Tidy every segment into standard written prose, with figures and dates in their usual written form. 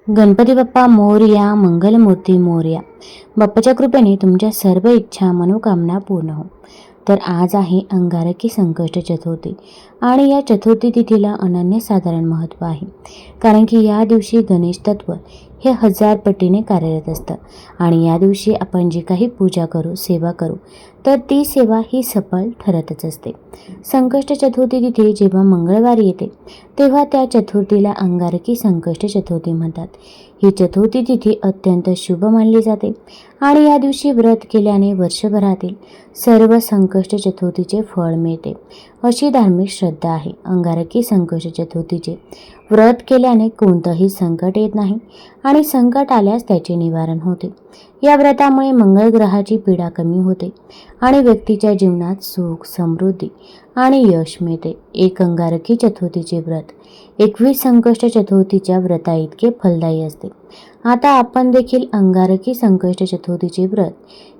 गणपती बाप्पा मोरया, मंगलमूर्ती मोरया. बाप्पाच्या कृपेने तुमच्या सर्व इच्छा मनोकामना पूर्ण हो. तर आज आहे अंगारकी संकष्ट चतुर्थी आणि या चतुर्थी तिथीला अनन्यसाधारण महत्त्व आहे. कारण की या दिवशी गणेश तत्व हे 1000 पटीने कार्यरत असतं आणि या दिवशी आपण जी काही पूजा करू, सेवा करू, तर ती सेवा ही सफल ठरतच असते. संकष्ट चतुर्थी तिथी जेव्हा मंगळवारी येते तेव्हा त्या चतुर्थीला अंगारकी संकष्ट चतुर्थी म्हणतात. ही चतुर्थी तिथी अत्यंत शुभ मानली जाते आणि या दिवशी व्रत केल्याने वर्षभरातील सर्व संकष्ट चतुर्थीचे फळ मिळते, अशी धार्मिक श्रद्धा आहे. अंगारकी संकष्ट चतुर्थीचे व्रत केल्याने कोणतंही संकट येत नाही आणि संकट आल्यास त्याचे निवारण होते. या व्रतामुळे मंगळ ग्रहाची पीडा कमी होते आणि व्यक्तीच्या जीवनात सुख, समृद्धी आणि यश मिळते. एक अंगारकी चतुर्थीचे व्रत 21 संकष्ट चतुर्थीच्या व्रता इतके फलदायी असते. आता आपण देखील अंगारकी संकष्ट चतुर्थीचे व्रत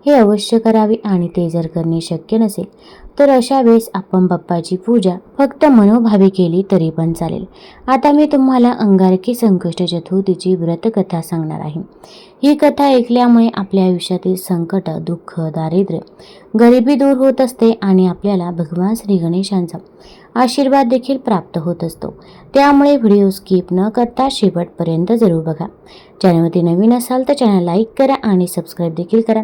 हे अवश्य करावे आणि ते जर करणे शक्य नसेल तर अशा वेळेस आपण बाप्पाची पूजा फक्त मनोभावे केली तरी पण चालेल. आता मी तुम्हाला अंगारकी संकष्ट चतुर्थीची व्रतकथा सांगणार आहे. ही कथा ऐकल्यामुळे आपल्या आयुष्यातील संकट, दुःख, दारिद्र्य, गरिबी दूर होत असते आणि आपल्याला भगवान श्री गणेशांचा आशीर्वाद देखील प्राप्त होत असतो. त्यामुळे व्हिडिओ स्किप न करता शेवटपर्यंत जरूर बघा. चॅनलवरती नवीन असाल तर चॅनल लाईक करा आणि सबस्क्राईब देखील करा.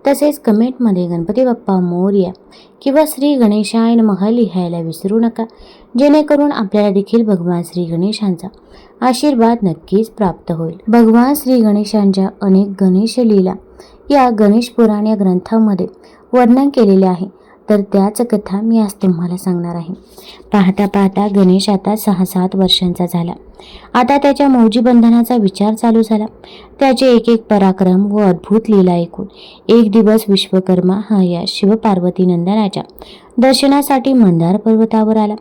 तसेच कमेंटमध्ये गणपती बाप्पा मोरया किंवा श्री गणेशाय नमः लिहायला विसरू नका, जेणेकरून आपल्याला देखील भगवान श्री गणेशांचा आशीर्वाद नक्कीच प्राप्त होईल. भगवान श्री गणेशांच्या अनेक गणेश लीला या गणेश पुराण या ग्रंथामध्ये वर्णन केलेले आहे, तर त्याच कथा मी आज तुम्हाला सांगणार आहे. पाहता पाहता गणेश आता 6-7 वर्षांचा झाला. आता त्याच्या मौजी बंधनाचा विचार चालू झाला. त्याचे एक एक पराक्रम व अद्भुत लीला ऐकून एक दिवस विश्वकर्मा हा या शिवपार्वती नंदनाच्या दर्शनासाठी मंदार पर्वतावर आला.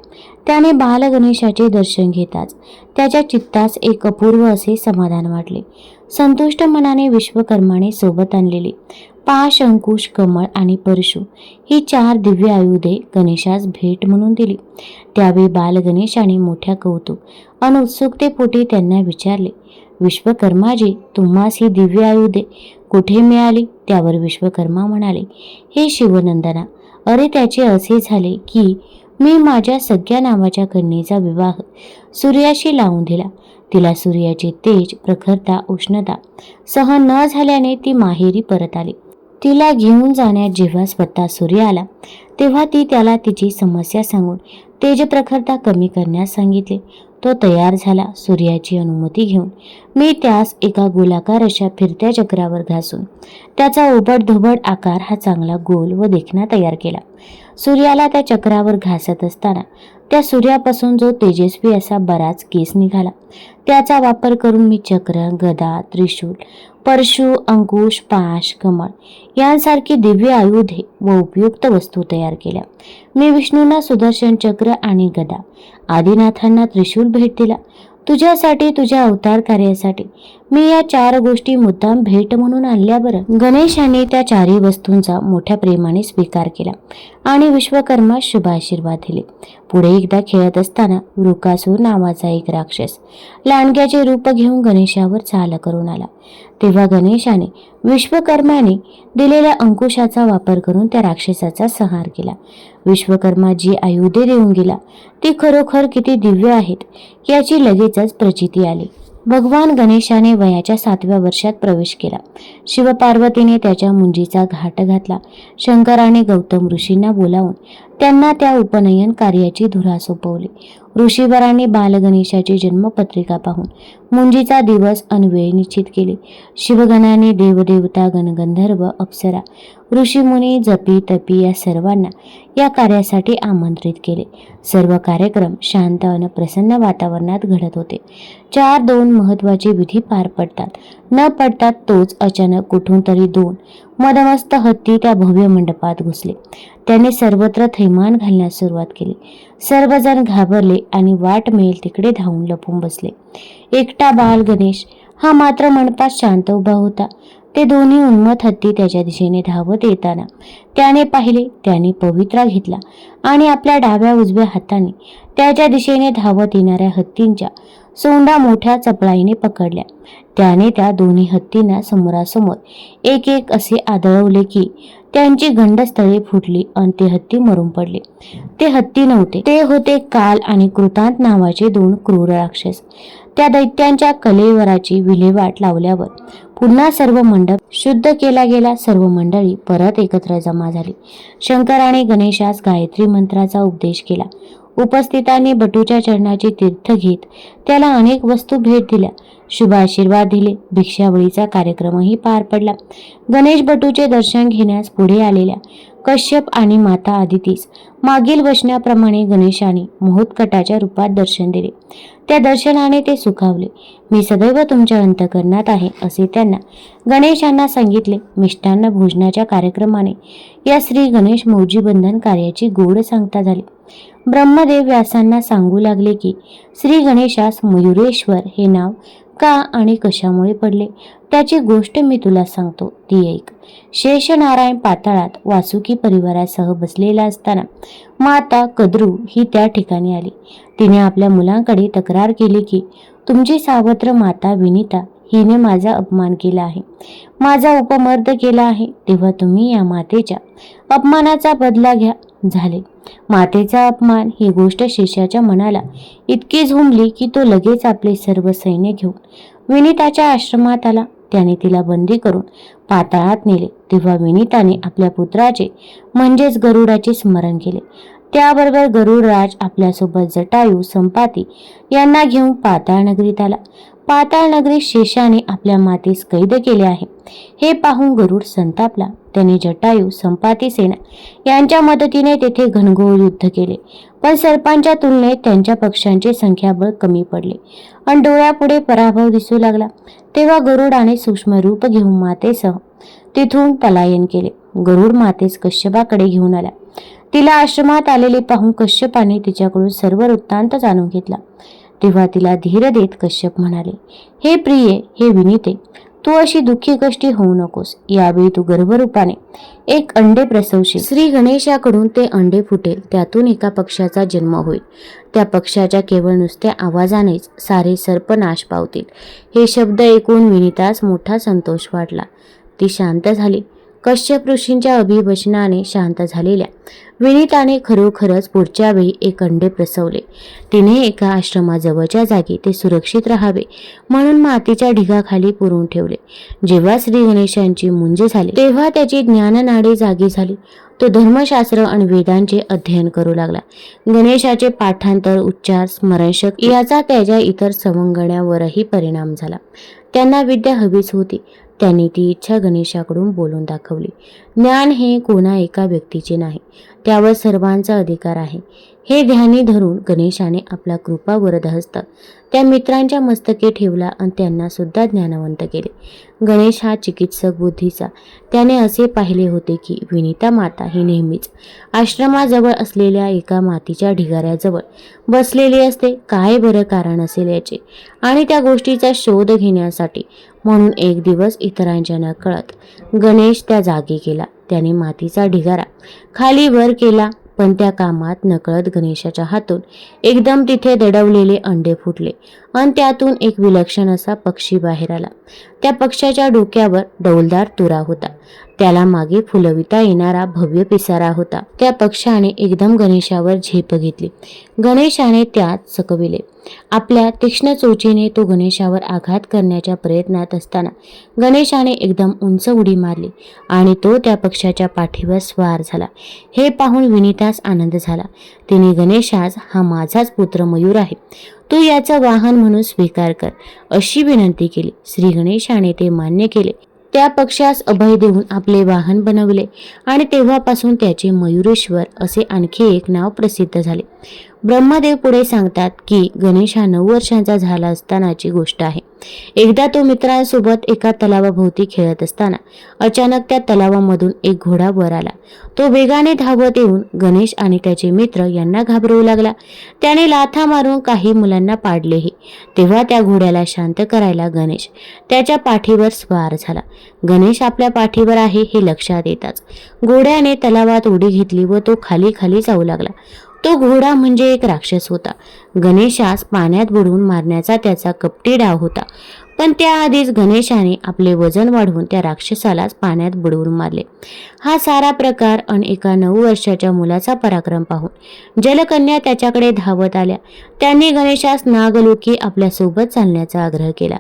त्याने बाल गणेशाचे दर्शन घेताच त्याच्या चित्तास एक अपूर्व असे समाधान वाटले. संतुष्ट मनाने विश्वकर्माने सोबत आणलेली पाश, अंकुश, कमळ आणि परशु ही 4 दिव्य आयुधे गणेशास भेट म्हणून दिली. त्यावेळी बाल गणेशाने मोठ्या कौतुक आणि उत्सुकतेपोटी त्यांना विचारले, विश्वकर्माजी, तुम्हास ही दिव्य आयुधे कुठे मिळाली? त्यावर विश्वकर्मा म्हणाले, हे शिवनंदना, अरे त्याचे असे झाले की मी माझ्या सगळ्या नावाच्या कन्येचा विवाह सूर्याशी लावून दिला. तिला सूर्याचे तेज, प्रखरता, उष्णता सहन न झाल्याने ती माहेरी परत आली. तिला घेऊन जाण्यात जेव्हा स्वतः सूर्य आला तेव्हा ती त्याला तिची समस्या सांगून तेज प्रखरता कमी करण्यास सांगितले. तो तयार झाला. सूर्याची अनुमती घेऊन मी त्यास एका गोलाकार अशा फिरत्या चक्रावर घासून त्याचा ओबडधोबड आकार हा चांगला गोल व देखणा तयार केला. सूर्याला त्या चक्रावर घासत असताना त्या सूर्यापासून जो तेजस्वी असा बराच केस निघाला. त्याचा वापर करून मी चक्र, गदा, त्रिशूल, परशु, अंकुश, पाश, कमळ यांसारखी दिव्य आयुधे व उपयुक्त वस्तू तयार केल्या. मी विष्णूंना सुदर्शन चक्र आणि गदा, आदिनाथांना त्रिशूल भेट दिला. तुझ्यासाठी, तुझ्या अवतार कार्यासाठी मी या 4 गोष्टी मुद्दाम भेट म्हणून आणल्या. बरं, गणेशाने त्या 4ही वस्तूंचा मोठ्या प्रेमाने स्वीकार केला आणि विश्वकर्मा शुभ आशीर्वाद दिले. पुढे एकदा खेळत असताना वृकासूर नावाचा एक राक्षस लांडग्याचे रूप घेऊन गणेशावर चाल करून आला. तेव्हा गणेशाने विश्वकर्माने दिलेल्या अंकुशाचा वापर करून त्या राक्षसाचा संहार केला. विश्वकर्मा जी आयुधे देऊन गेला ती खरोखर किती दिव्य आहेत याची लगेचच प्रचिती आली. भगवान गणेशाने वयाच्या 7व्या वर्षात प्रवेश केला. शिवपार्वतीने त्याच्या मुंजीचा घाट घातला. शंकराने गौतम ऋषींना बोलावून त्यांना त्या उपनयन कार्याची धुरा सोपवली. ऋषीवरांनी बालगणेशाची जन्मपत्रिका पाहून मुंजीचा दिवस आणि वेळ निश्चित केली. शिवगणाने देवदेवता, गणगंधर्व, अप्सरा, ऋषीमुनी, जपी, तपी या सर्वांना या कार्यासाठी आमंत्रित केले. सर्व कार्यक्रम शांत आणि प्रसन्न वातावरणात घडत होते. 4 महत्त्वाचे विधी पार पडतात न पडतात तोच अचानक कुठून तरी 2 मदमस्त हत्ती त्या भव्य मंडपात घुसले. त्याने सर्वत्र थैमान घालण्यास सुरुवात केली. सर्वजण घाबरले आणि वाट मिळेल तिकडे धावून लपून बसले. एकटा बाल गणेश हा मात्र मंडपात शांत उभा होता. ते दोन्ही उन्मत्त हत्ती त्याच्या दिशेने धावत येताना त्याने पाहिले. त्याने पवित्रा घेतला आणि आपल्या डाव्या उजव्या हाताने त्याच्या दिशेने धावत येणाऱ्या हत्तींच्या सोंडा मोठ्या चपळाईने पकडल्या. त्याने त्या दोन्ही हत्तींना समोरासमोर एक एक असे आदळवले की त्यांची गंडस्थळे फुटली आणि ते हत्ती मरून पडले. ते हत्ती नव्हते, ते होते काल आणि कृतांत नावाचे दोन क्रूर राक्षस. त्या दैत्यांच्या कलेवराची विल्हेवाट लावल्यावर पुन्हा सर्व मंडप शुद्ध केला गेला. सर्व मंडळी परत एकत्र जमा झाली. शंकराने गणेशास गायत्री मंत्राचा उपदेश केला. उपस्थितांनी बटूच्या चरणाची तीर्थ घेत त्याला अनेक वस्तू भेट दिल्या. शुभ आशीर्वाद दिले. भिक्षावळीचा कार्यक्रमही पार पडला. गणेश बटूचे दर्शन घेण्यास पुढे आलेल्या कश्यप आणि माता आदितीस मागील वचनाप्रमाणे गणेशाने महोत्कटाच्या रूपात दर्शन दिले. त्या दर्शनाने ते सुखावले. मी सदैव तुमच्या अंतःकरणात आहे असे त्यांना गणेशांना सांगितले. मिष्टान्न भोजनाच्या कार्यक्रमाने या श्री गणेश मौजी बंधन कार्याची गोड सांगता झाली. ब्रह्मदेव व्यासांना सांगू लागले की श्री गणेशास मयुरेश्वर हे नाव का आणि कशामुळे पडले त्याची गोष्ट मी तुला सांगतो, ती ऐक. शेषनारायण पाताळात वासुकी परिवारासह बसलेला असताना माता कद्रू ही त्या ठिकाणी आली. तिने आपल्या मुलांकडे तक्रार केली की तुमची सावत्र माता विनिता हिने माझा अपमान केला आहे, माझा उपमर्द केला आहे, तेव्हा तुम्ही या मातेच्या अपमानाचा बदला घ्या. झाले. मातेचा अपमान ही गोष्ट शिष्याच्या मनाला इतकी झुंबली की तो लगेच आपले सर्व सैन्य घेऊन विनिताच्या आश्रमात आला. त्याने तिला बंदी करून पाताळात नेले. तेव्हा विनिताने आपल्या पुत्राचे म्हणजेच गरुडाचे स्मरण केले. त्याबरोबर गरुडराज आपल्यासोबत जटायू, संपाती यांना घेऊन पाताळ नगरीत आला. पाताळ नगरीत शेषाने आपल्या मातेस कैद केले आहे हे पाहून गरुड संतापला. त्याने जटायू, संपाती सेना यांच्या मदतीने तेथे घनघोर युद्ध केले. पण सर्पांच्या तुलनेत त्यांच्या पक्षांचे संख्याबळ कमी पडले आणि डोळ्यापुढे पराभव दिसू लागला. तेव्हा गरुडाने सूक्ष्म रूप घेऊन मातेसह तिथून पलायन केले. गरुड मातेस कश्यपाकडे घेऊन आला. तिला आश्रमात आलेले पाहून कश्यपाने तिच्याकडून सर्व वृत्तांत जाणून घेतला. तेव्हा तिला धीर देत कश्यप म्हणाले, हे प्रिये, हे विनिते, तू अशी दुःखी कष्टी होऊ नकोस. यावेळी तू गर्भरूपाने एक अंडे प्रसवशील. श्री गणेशाकडून ते अंडे फुटेल. त्यातून एका पक्षाचा जन्म होईल. त्या पक्षाच्या केवळ नुसत्या आवाजानेच सारे सर्प नाश पावतील. हे शब्द ऐकून विनितास मोठा संतोष वाटला. ती शांत झाली. कश्यप ऋषींच्या अभिवचनाने शांत झालेल्या विनिताने खरोखरच पुढच्या वेळी एक अंडे प्रसवले. तिने एका आश्रमाजवळच्या जागी ते सुरक्षित राहावे म्हणून मातीच्या ढिगाखाली पुरून ठेवले. जेव्हा श्री गणेशांची मुंज झाली तेव्हा त्याची ज्ञाननाडी जागी झाली. तो धर्मशास्त्र आणि वेदांचे अध्ययन करू लागला. गणेशाचे पाठांतर, उच्चार, स्मरणशक्ती याचा त्याच्या इतर सवंगड्यांवरही परिणाम झाला. त्यांना विद्या हवीच होती. त्यांनी ती इच्छा गणेशाकडून बोलून दाखवली. ज्ञान हे कोणा एका व्यक्तीचे नाही, त्यावर सर्वांचा अधिकार आहे. हे ध्यानी धरून गणेशाने आपला कृपा वरदहस्त त्या मित्रांच्या मस्तके ठेवला आणि त्यांना सुद्धा ज्ञानवंत केले. गणेश हा चिकित्सक बुद्धीचा. त्याने असे पाहिले होते की विनिता माता ही नेहमीच आश्रमाजवळ असलेल्या एका मातीच्या ढिगाऱ्याजवळ बसलेली असते. काय बरं कारण असेल याचे आणि त्या गोष्टीचा शोध घेण्यासाठी म्हणून एक दिवस इतरांच्या नकळत गणेश त्या जागी गेला. त्याने मातीचा ढिगारा खाली वर केला, पण त्या कामात नकळत गणेशाच्या हातून एकदम तिथे दडवलेले अंडे फुटले आणि त्यातून एक विलक्षण असा पक्षी बाहेर आला. त्या पक्षाच्या डोक्यावर डौलदार तुरा होता. त्याला मागे फुलविता येणारा भव्य पिसारा होता. त्या पक्षाने एकदम गणेशावर झेप घेतली. गणेशाने त्यात चकविले. आपल्या तीक्ष्ण चोचीने तो गणेशावर आघात करण्याच्या प्रयत्नात असताना गणेशाने एकदम उंच उडी मारली आणि तो त्या पक्षाच्या पाठीवर स्वार झाला. हे पाहून विनितास आनंद झाला. तिने गणेशास, हा माझाच पुत्र मयूर आहे, तू याचा वाहन म्हणून स्वीकार कर अशी विनंती केली. श्री गणेशाने ते मान्य केले. त्या पक्षास अभय देऊन आपले वाहन बनवले आणि तेव्हापासून त्याचे मयुरेश्वर असे आणखी एक नाव प्रसिद्ध झाले. ब्रह्मदेव पुढे सांगतात की गणेश हा 9 वर्षांचा झाला असतानाची गोष्ट आहे. एकदा तो मित्रांसोबत एका तलावाभोवती खेळत असताना अचानक त्या तलावामधून एक घोडा वर आला. तो वेगाने धावत येऊन गणेश आणि त्याचे मित्र यांना घाबरवू लागला. त्याने लाथा मारून काही मुलांना पाडलेही. तेव्हा त्या घोड्याला शांत करायला गणेश त्याच्या पाठीवर स्वार झाला. गणेश आपल्या पाठीवर आहे हे लक्षात येताच घोड्याने तलावात उडी घेतली व तो खाली खाली जाऊ लागला. तो घोडा म्हणजे एक राक्षस होता. गणेशास पाण्यात बुडवून मारण्याचा त्याचा कपटी डाव होता. पण त्याआधीच गणेशाने आपले वजन वाढवून त्या राक्षसालाच पाण्यात बुडवून मारले. हा सारा प्रकार आणि एका 9 वर्षाच्या मुलाचा पराक्रम पाहून जलकन्या त्याच्याकडे धावत आल्या. त्यांनी गणेशास नागलोकी आपल्यासोबत चालण्याचा आग्रह केला,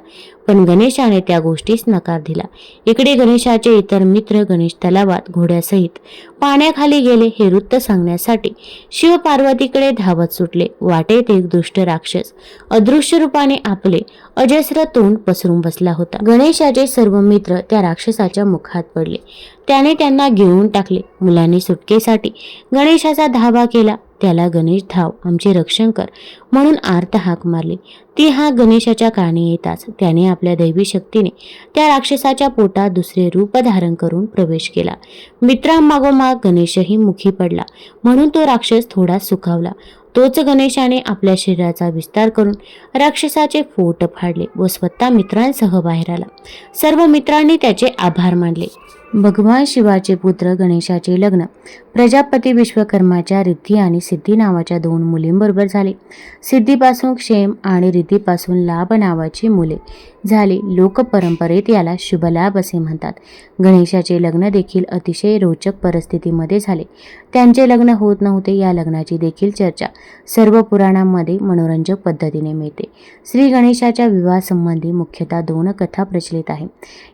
पण गणेशाने त्या गोष्टीस नकार दिला. इकडे गणेशाचे इतर मित्र गणेश तलावात घोड्यासहित पाण्याखाली गेले हे वृत्त सांगण्यासाठी शिव पार्वतीकडे धावत सुटले. वाटेत एक दुष्ट राक्षस अदृश्य रूपाने आपले अजस्र तोंड पसरून बसला होता. गणेशाचे सर्व मित्र त्या राक्षसाच्या मुखात पडले. त्याने त्यांना गिळून टाकले. मुलांनी सुटकेसाठी गणेशाचा धावा केला. त्याला गणेश धाव, आमचे रक्षण कर म्हणून आर्त हाक मारली. ती हाक गणेशाच्या कानी येताच त्याने आपल्या दैवी शक्तीने त्या राक्षसाच्या पोटात दुसरे रूप धारण करून प्रवेश केला. मित्रांमागोमाग गणेशही मुखी पडला, म्हणून तो राक्षस थोडा सुखावला. तोच गणेशाने आपल्या शरीराचा विस्तार करून राक्षसाचे पोट फाडले व स्वतः मित्रांसह बाहेर आला. सर्व मित्रांनी त्याचे आभार मानले. भगवान शिवाचे पुत्र गणेशाचे लग्न प्रजापती विश्वकर्माच्या रिद्धी आणि सिद्धी नावाच्या 2 मुलींबरोबर झाले. सिद्धीपासून क्षेम आणि रिद्धीपासून लाभ नावाची मुले झाली. लोकपरंपरेत याला शुभलाभ असे म्हणतात. गणेशाचे लग्न देखील अतिशय रोचक परिस्थितीमध्ये झाले. त्यांचे लग्न होत नव्हते या लग्नाची देखील चर्चा सर्व पुराणांमध्ये मनोरंजक पद्धतीने मिळते. श्री गणेशाच्या विवाहासंबंधी मुख्यतः 2 कथा प्रचलित आहेत.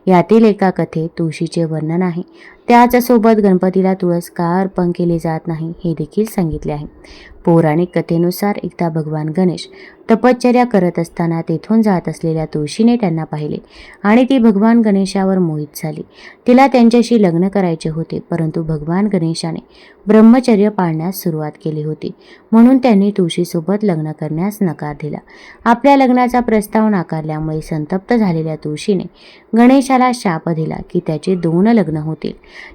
यातील एका कथेत तुळशीचे वर्णन आहे. त्याचसोबत गणपतीला तुळस का अर्पण केले जात नाही हे देखील सांगितले आहे. पौराणिक कथेनुसार एकदा भगवान गणेश तपश्चर्या करत असताना तेथून जात असलेल्या तुळशीने त्यांना पाहिले आणि ती भगवान गणेशावर मोहित झाली. तिला त्यांच्याशी लग्न करायचे होते, परंतु भगवान गणेशाने ब्रह्मचर्य पाळण्यास सुरुवात केली होती, म्हणून त्यांनी तुळशीसोबत लग्न करण्यास नकार दिला. आपल्या लग्नाचा प्रस्ताव नाकारल्यामुळे संतप्त झालेल्या तुळशीने गणेशाला शाप दिला की त्याचे 2 लग्न होतील.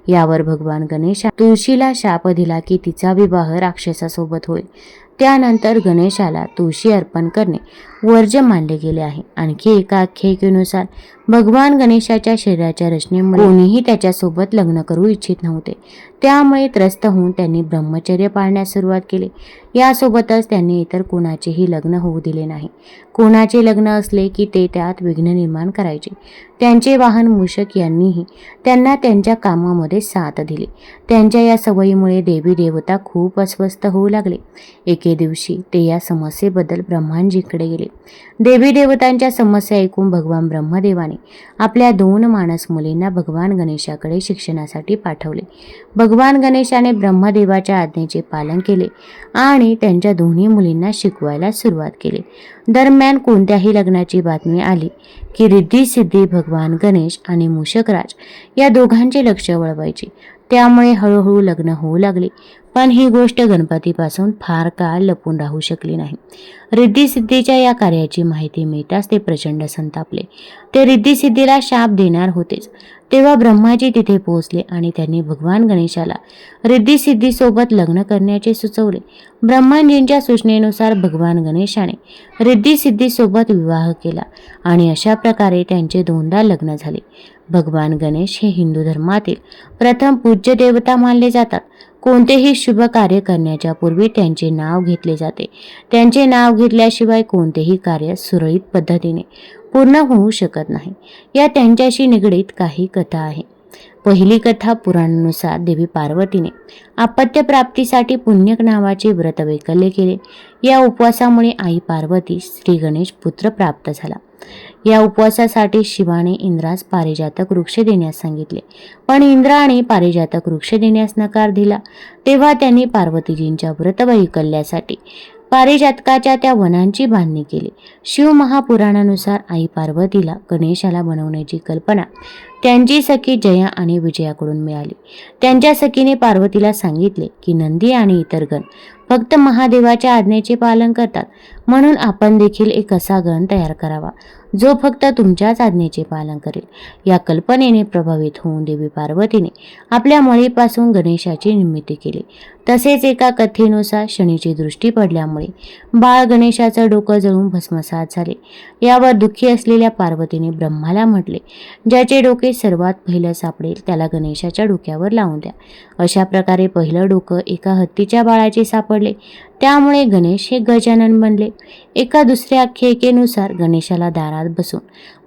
यावर भगवान गणेशा तुळशीला शाप दिला की तिचा विवाह राक्षसासोबत होईल. त्यानंतर गणेशाला तुळशी अर्पण करणे वर्ज्य मानले गेले आहे. आणखी एका आख्यायिकेनुसार भगवान गणेशाच्या शरीराच्या रचनेमुळे कोणीही त्याच्यासोबत लग्न करू इच्छित नव्हते. त्यामुळे त्रस्त होऊन त्यांनी ब्रह्मचर्य पाळण्यास सुरुवात केली. यासोबतच त्यांनी इतर कोणाचेही लग्न होऊ दिले नाही. कोणाचे लग्न असले की ते त्यात विघ्न निर्माण करायचे. त्यांचे वाहन मूषक यांनीही त्यांना त्यांच्या कामामध्ये साथ दिली. त्यांच्या या सवयीमुळे देवी देवता खूप अस्वस्थ होऊ लागले. एके दिवशी ते या समस्येबद्दल ब्रह्मांजीकडे गेले. देवी देवतांच्या समस्या ऐकून भगवान ब्रह्मदेवाने आपल्या 2 मानस मुलींना भगवान गणेशाकडे शिक्षणासाठी पाठवले. भगवान गणेशाने ब्रह्मदेवाच्या आज्ञेचे पालन केले आणि त्यांच्या दोन्ही मुलींना शिकवायला सुरुवात केली. दरम्यान कोणत्याही लग्नाची बातमी आली की रिद्धी सिद्धी भगवान गणेश आणि मूषकराज या दोघांचे लक्ष वळवायचे. त्यामुळे हळूहळू लग्न होऊ लागले. पण ही गोष्ट गणपतीपासून फार काळ लपून राहू शकली नाही. रिद्धी सिद्धीच्या या कार्याची माहिती मिळताच ते प्रचंड संतापले. ते रिद्धी सिद्धीला शाप देणार होतेच. तेव्हा ब्रह्माजी तिथे पोहोचले आणि त्यांनी भगवान गणेशाला रिद्धी सिद्धीसोबत लग्न करण्याचे सुचवले. ब्रह्माजींच्या सूचनेनुसार भगवान गणेशाने रिद्धी सिद्धीसोबत विवाह केला आणि अशा प्रकारे त्यांचे 2दा लग्न झाले. भगवान गणेश हे हिंदू धर्मातील प्रथम पूज्य देवता मानले जातात. कोणतेही शुभ कार्य करण्याच्या पूर्वी त्यांचे नाव घेतले जाते. त्यांचे नाव घेतल्याशिवाय कोणतेही कार्य सुरळीत पद्धतीने पूर्ण होऊ शकत नाही. या त्यांच्याशी निगडीत काही कथा आहे. पहिली कथा पुराणानुसार देवी पार्वतीने अपत्य प्राप्तीसाठी पुण्यक नावाचे व्रत वैकल्य केले. या उपवासामुळे आई पार्वती श्री गणेश पुत्र प्राप्त झाला. या उपवासासाठी शिवाने इंद्रास पारिजातक वृक्ष देण्यास सांगितले, पण इंद्राने पारिजातक वृक्ष देण्यास नकार दिला. तेव्हा त्यांनी पार्वतीजींच्या व्रत वैकल्यासाठी पारिजातकाच्या त्या वनांची बांधणी केली. शिव महापुराणानुसार आई पार्वतीला गणेशाला बनवण्याची कल्पना त्यांची सखी जया आणि विजयाकडून मिळाली. त्यांच्या सखीने पार्वतीला सांगितले की नंदी आणि इतर गण फक्त महादेवाच्या आज्ञेचे पालन करतात, म्हणून आपण देखील एक असा गण तयार करावा जो फक्त तुमच्याच आज्ञेचे पालन करेल. या कल्पनेने प्रभावित होऊन देवी पार्वतीने आपल्या मळीपासून गणेशाची निर्मिती केली. तसेच एका कथेनुसार शनीची दृष्टी पडल्यामुळे बाळ गणेशाचं डोकं जळून भस्मसात झाले. यावर दुःखी असलेल्या पार्वतीने ब्रह्माला म्हटले, ज्याचे डोके सर्वात पहिलं सापडेल त्याला गणेशाच्या डोक्यावर लावून द्या. अशा प्रकारे पहिलं डोकं एका हत्तीच्या बाळाचे सापडले. पडले. त्यामुळे गणेश हे गजानन बनले. एका दुसऱ्या आख्यायिकेनुसार गणेशाला दारात बसून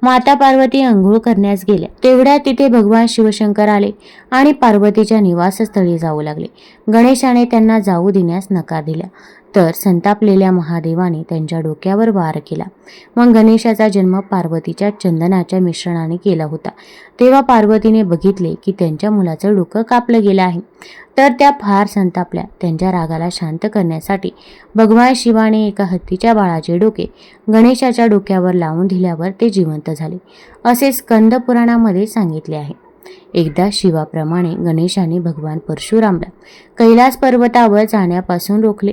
माता पार्वती अंघोळ करण्यास गेल्या. तेवढ्यात तिथे भगवान शिवशंकर आले आणि पार्वतीच्या निवासस्थळी जाऊ लागले. गणेशाने त्यांना जाऊ देण्यास नकार दिला. तर संतापलेल्या महादेवाने त्यांच्या डोक्यावर वार केला. मग गणेशाचा जन्म पार्वतीच्या चंदनाच्या मिश्रणाने केला होता. तेव्हा पार्वतीने बघितले की त्यांच्या मुलाचं डोकं कापलं गेलं आहे. तर त्या फार संतापल्या. त्यांच्या रागाला शांत करण्यासाठी भगवान शिवाने एका हत्तीच्या बाळाचे डोके गणेशाच्या डोक्यावर लावून दिल्यावर ते जिवंत झाले, असे स्कंद पुराणामध्ये सांगितले आहे. एकदा शिवाप्रमाणे गणेशाने भगवान परशुरामला कैलास पर्वतावर जाण्यापासून रोखले.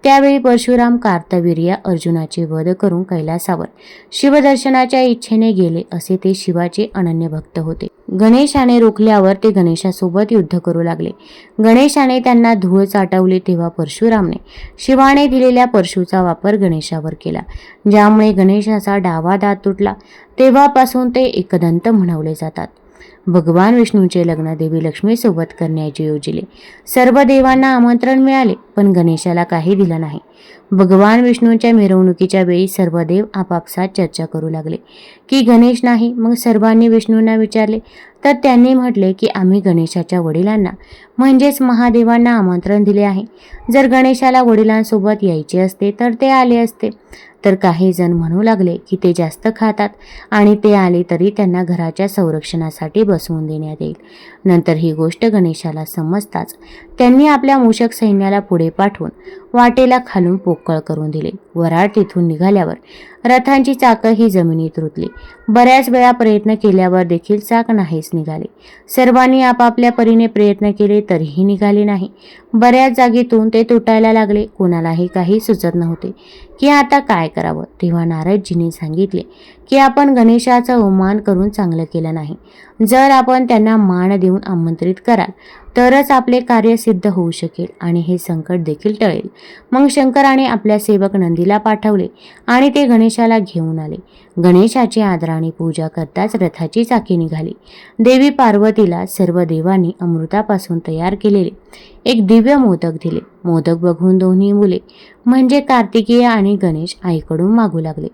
त्यावेळी परशुराम कार्तवीर्य अर्जुनाचे वध करून कैलासावर शिवदर्शनाच्या इच्छेने गेले, असे ते शिवाचे अनन्य भक्त होते. गणेशाने रोखल्यावर ते गणेशासोबत युद्ध करू लागले. गणेशाने त्यांना धूळ चाटवली तेव्हा परशुरामने शिवाने दिलेल्या परशुचा वापर गणेशावर केला, ज्यामुळे गणेशाचा डावा दात तुटला. तेव्हापासून ते एकदंत म्हणवले जातात. भगवान विष्णूंचे लग्न देवी लक्ष्मीसोबत करण्याचे योजिले. सर्व देवांना आमंत्रण मिळाले, पण गणेशाला काही दिलं नाही. भगवान विष्णूंच्या मिरवणुकीच्या वेळी सर्व देव आपापसात चर्चा करू लागले की गणेश नाही. मग सर्वांनी विष्णूंना विचारले, तर त्यांनी म्हटले की आम्ही गणेशाच्या वडिलांना म्हणजेच महादेवांना आमंत्रण दिले आहे. जर गणेशाला वडिलांसोबत यायचे असते तर ते आले असते. तर काही जण म्हणू लागले की ते जास्त खातात आणि ते आले तरी त्यांना घराच्या संरक्षणासाठी बसवून देण्यात येईल. नंतर ही गोष्ट गणेशाला समजताच त्यांनी आपल्या मूषक सैन्याला पुढे पाठवून वाटेला खालून पोकळ करून दिले. वराड तिथून निघाल्यावर रथांची चाकं ही जमिनीत रुतली. बऱ्याच वेळा प्रयत्न केल्यावर देखील चाक नाहीच निघाले. सर्वांनी आपापल्या परीने प्रयत्न केले तरीही निघाले नाही. बऱ्याच जागेतून ते तुटायला लागले. कोणालाही काही सुचत नव्हते की आता काय करावं. तेव्हा नारदजींनी सांगितले की आपण गणेशाचा अवमान करून चांगलं केलं नाही. जर आपण त्यांना मान देऊन आमंत्रित कराल तरच आपले कार्य सिद्ध होऊ शकेल आणि हे संकट देखील टळेल. मग शंकराने आपल्या सेवक नंदीला पाठवले आणि ते गणेशाला घेऊन आले. गणेशाची आदराने पूजा करताच रथाची चाके निघाली. देवी पार्वतीला सर्व देवांनी अमृतापासून तयार केलेले एक दिव्य मोदक दिले. मोदक बघून दोन्ही मुले म्हणजे कार्तिकेय आणि गणेश आईकडून मागू लागले.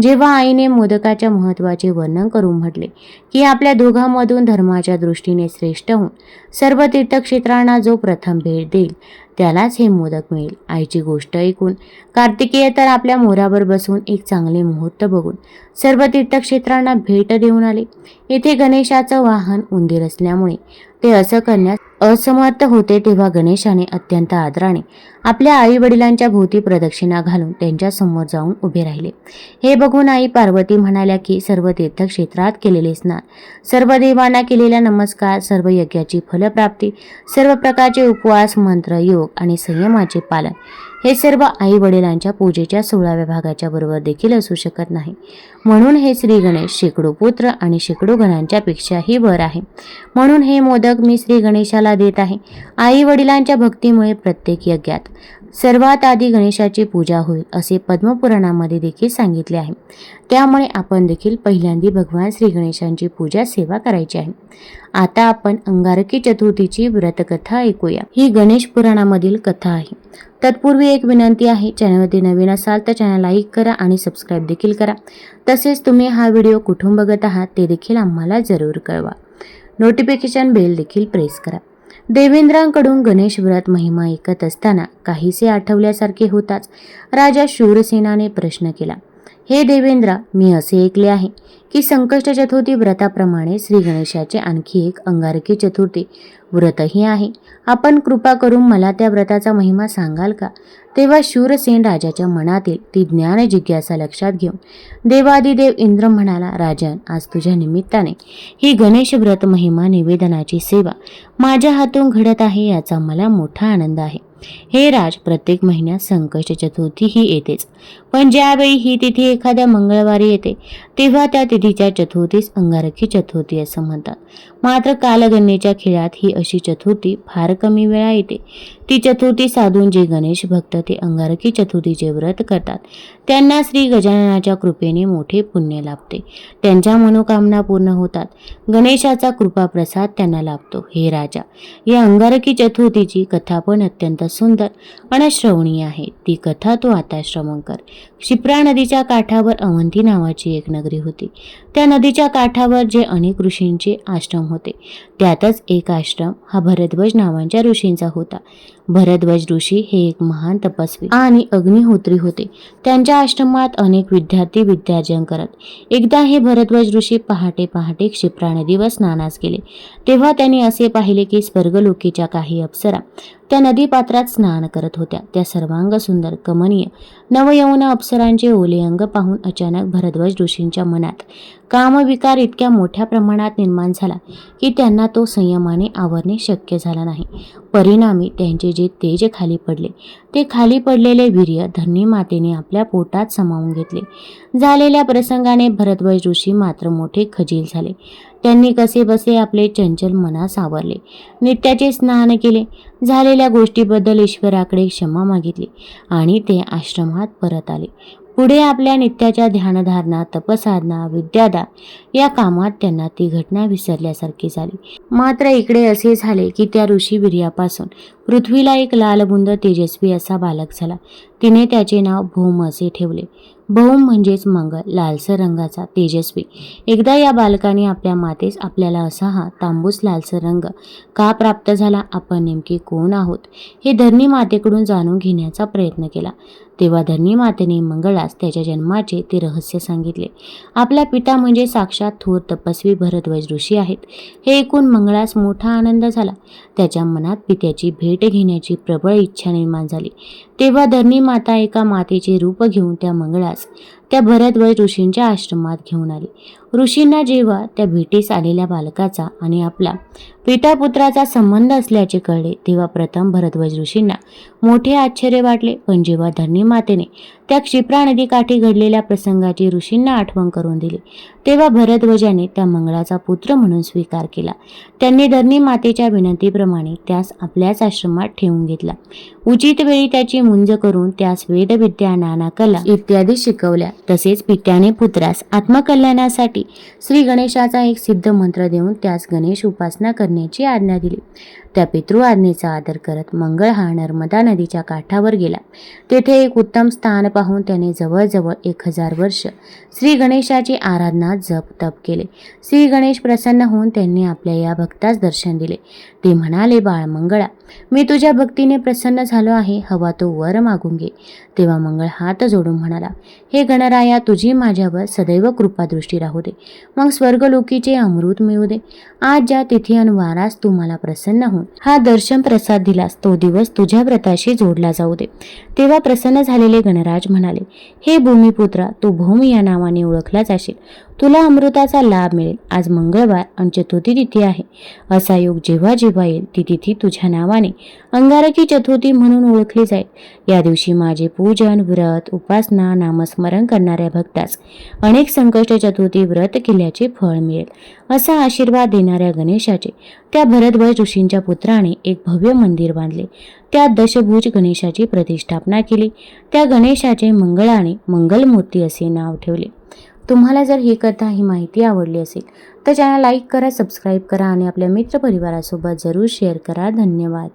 जेव्हा आईने मोदकाच्या महत्त्वाचे वर्णन करून म्हटले की आपल्या दोघांमधून धर्माच्या दृष्टीने श्रेष्ठ होऊन सर्व तीर्थक्षेत्रांना जो प्रथम भेट देईल त्यालाच हे मोदक मिळेल. आईची गोष्ट ऐकून कार्तिकेय तर आपल्या मोरावर बसून एक चांगले मुहूर्त बघून सर्व तीर्थक्षेत्रांना भेट देऊन आले. येथे गणेशाचं वाहन उंदीर असल्यामुळे ते असं करण्यास असमर्थ होते. तेव्हा गणेशाने अत्यंत आदराने आपल्या आई वडिलांच्या भोवती प्रदक्षिणा घालून त्यांच्या समोर जाऊन उभे राहिले. हे बघून आई पार्वती म्हणाल्या की सर्व तीर्थक्षेत्रात केलेले स्नान, सर्व देवांना केलेला नमस्कार, सर्व यज्ञाची फलप्राप्ती, सर्व प्रकारचे उपवास, मंत्र, योग आणि संयमाचे पालन हे सर्व आई वडिलांच्या पूजेच्या 16व्या भागाच्या बरोबर देखील असू शकत नाही. म्हणून हे श्री गणेश शेकडो पुत्र आणि शेकडो गणांच्या पेक्षाही वर आहे. म्हणून हे मोदक मी श्री गणेशाला देत आहे. आई वडिलांच्या भक्तीमुळे प्रत्येक यज्ञात सर्वात आधी गणेशाची पूजा होईल, असे पद्मपुराणामध्ये देखील सांगितले आहे. त्यामुळे आपण देखील पहिल्यांदा भगवान श्री गणेशांची पूजा सेवा करायची आहे. आता आपण अंगारकी चतुर्थीची व्रतकथा ऐकूया. ही गणेश पुराणामधील कथा आहे. तत्पूर्वी एक विनंती आहे, चॅनलवरती नवीन असाल तर चॅनल लाईक करा आणि सबस्क्राईब देखील करा. तसेच तुम्ही हा व्हिडिओ कुठून बघत आहात ते देखील आम्हाला जरूर कळवा. नोटिफिकेशन बेल देखील प्रेस करा. देवेंद्रांकडून गणेश व्रत महिमा ऐकत असताना काहीसे आठवल्यासारखे होताच राजा शूरसेनाने प्रश्न केला, हे देवेंद्रा, मी असे ऐकले आहे की संकष्ट चतुर्थी व्रताप्रमाणे श्री गणेशाचे आणखी एक अंगारकी चतुर्थी व्रतही आहे. आपण कृपा करून मला त्या व्रताचा महिमा सांगाल का? तेव्हा शूरसेन राजाच्या मनातील ती ज्ञान जिज्ञासा लक्षात घेऊन देवादिदेव इंद्र म्हणाला, राजन, आज तुझ्या निमित्ताने ही गणेश व्रत महिमा निवेदनाची सेवा माझ्या हातून घडत आहे, याचा मला मोठा आनंद आहे. हे राज, प्रत्येक महिन्यात संकष्ट चतुर्थी ही येतेच, पण ज्यावेळी ही तिथी एखाद्या मंगळवारी येते तेव्हा त्या तिथीच्या चतुर्थीस अंगारकी चतुर्थी असं म्हणतात. मात्र कालगणनेच्या खेळात ही अशी चतुर्थी फार कमी वेळा येते. ती चतुर्थी साधून जे गणेश भक्त ते अंगारकी चतुर्थीचे व्रत करतात त्यांना श्री गजाननाच्या कृपेने मोठे पुण्य लाभते. त्यांच्या मनोकामना पूर्ण होतात. गणेशाचा कृपाप्रसाद त्यांना लाभतो. हे राजा, या अंगारकी चतुर्थीची कथा पण अत्यंत सुंदर आणि श्रवणीय आहे. ती कथा तो आता श्रवण कर. क्षिप्रा नदीच्या काठावर अवंती नावाची एक नगरी होती. त्या नदीच्या काठावर जे अनेक ऋषींचे आश्रम होते, त्यातच एक आश्रम हा भरद्वाज नावाच्या ऋषींचा होता. भरद्वाज ऋषी हे एक महान तपस्वी आणि अग्निहोत्री होते. त्यांच्या आश्रमात अनेक विद्यार्थी विद्यार्जन करत. एकदा हे भरद्वाज ऋषी पहाटे पहाटे क्षिप्रा नदीवर स्नानास गेले. तेव्हा त्यांनी असे पाहिले की स्वर्गलोकीच्या काही अप्सरा त्या नदीपात्रात स्नान करत होत्या. त्या सर्वांग सुंदर कमनीय नवयौवन अप्सरांचे ओले अंग पाहून अचानक भरद्वाज ऋषींच्या मनात कामविकार इतक्या मोठ्या प्रमाणात निर्माण झाला की त्यांना तो संयमाने आवरणे शक्य झाला नाही. परिणामी त्यांचे जे तेज खाली पडले, ते खाली पडलेले वीर्य धरणी मातेने आपल्या पोटात सामावून घेतले. झालेल्या प्रसंगाने भरद्वाज ऋषी मात्र मोठे खजील झाले. त्यांनी कसेबसे आपले चंचल मनास आवरले, नित्याचे स्नान केले, झालेल्या गोष्टीबद्दल ईश्वराकडे क्षमा मागितली आणि ते आश्रमात परत आले. पुढे आपल्या नित्याच्या ध्यानधारणा, तपसाधना, विद्यादान या कामात त्यांना ती घटना विसरल्यासारखी झाली. मात्र इकडे असे झाले की त्या ऋषी वीर्यापासून पृथ्वीला एक लालबुंद तेजस्वी असा बालक झाला. तिने त्याचे नाव भौम असे ठेवले. भौम म्हणजेच मंगळ, लालसर रंगाचा तेजस्वी. एकदा या बालकाने आपल्या मातेस आपल्याला असा हा तांबूस लालसर रंग का प्राप्त झाला, आपण नेमके कोण आहोत, हे धरणी मातेकडून जाणून घेण्याचा प्रयत्न केला. तेव्हा धरणी मातेने मंगळास त्याच्या जन्माचे ते रहस्य सांगितले. आपला पिता म्हणजे साक्षात थोर तपस्वी भरद्वाज ऋषी आहेत. हे ऐकून मंगळास मोठा आनंद झाला. त्याच्या मनात पित्याची भेट घेण्याची प्रबळ इच्छा निर्माण झाली. तेव्हा धरणी माता एका मातेचे रूप घेऊन त्या मंगळास त्या भरद्वाज ऋषींच्या आश्रमात घेऊन आली. ऋषींना जेव्हा त्या भेटीस आलेल्या बालकाचा आणि आपला पितापुत्राचा संबंध असल्याचे कळले, तेव्हा प्रथम भरद्वाज ऋषींना मोठे आश्चर्य वाटले. पण जेव्हा धरणी मातेने त्या क्षिप्रा नदीकाठी घडलेल्या प्रसंगाची ऋषींना आठवण करून दिली, तेव्हा भरद्वाजाने त्या मंगळाचा पुत्र म्हणून स्वीकार केला. त्यांनी धरणी मातेच्या विनंतीप्रमाणे त्यास आपल्याच आश्रमात ठेवून घेतला. उचित वेळी त्याची मुंज करून त्यास वेदविद्या, नाना कला इत्यादी शिकवल्या. तसेच पित्याने पुत्रास आत्मकल्याणासाठी श्री गणेशाचा एक सिद्ध मंत्र देऊन त्यास गणेश उपासना करण्याची आज्ञा दिली. त्या पितृ आज्ञेचा आदर करत मंगळ हा नर्मदा नदीच्या काठावर गेला. तेथे एक उत्तम स्थान पाहून त्याने जवळजवळ 1000 वर्ष श्री गणेशाची आराधना, जप तप केले. श्री गणेश प्रसन्न होऊन त्यांनी आपल्या या भक्तास दर्शन दिले. ते म्हणाले, बाळ मंगळा, मी तुझ्या भक्तीने प्रसन्न झालो आहे, हवा तो वर मागून घे. तेव्हा मंगळ हात जोडून म्हणाला, हे गणराया, तुझी माझ्यावर सदैव कृपादृष्टी राहू दे. मग स्वर्गलोकीचे अमृत मिळू दे. आज ज्या तिथी आणि वारास तू मला प्रसन्न होऊन हा दर्शन प्रसाद दिलास, तो दिवस तुझ्या व्रताशी जोडला जाऊ दे. तेव्हा प्रसन्न झालेले गणराज म्हणाले, हे भूमिपुत्रा, तू भौम या नावाने ओळखला जाशील. तुला अमृताचा लाभ मिळेल. आज मंगळवार आणि चतुर्थी तिथी आहे. असा योग जेव्हा जेव्हा येईल, ती तिथी तुझ्या नावाने अंगारकी चतुर्थी म्हणून ओळखली जाईल. या दिवशी माझे पूजन, व्रत, उपासना, नामस्मरण करणाऱ्या भक्तास अनेक संकष्ट चतुर्थी व्रत केल्याचे फळ मिळेल. असा आशीर्वाद देणाऱ्या गणेशाचे त्या भरद्वाज ऋषींच्या पुत्राने एक भव्य मंदिर बांधले. त्यात दशभुज गणेशाची प्रतिष्ठापना केली. त्या गणेशाचे मंगळाने मंगलमूर्ती असे नाव ठेवले. तुम्हाला जर ही कथा, ही माहिती आवडली असेल तर चॅनल लाईक करा, सबस्क्राईब करा आणि आपल्या मित्रपरिवारासोबत जरूर शेअर करा. धन्यवाद.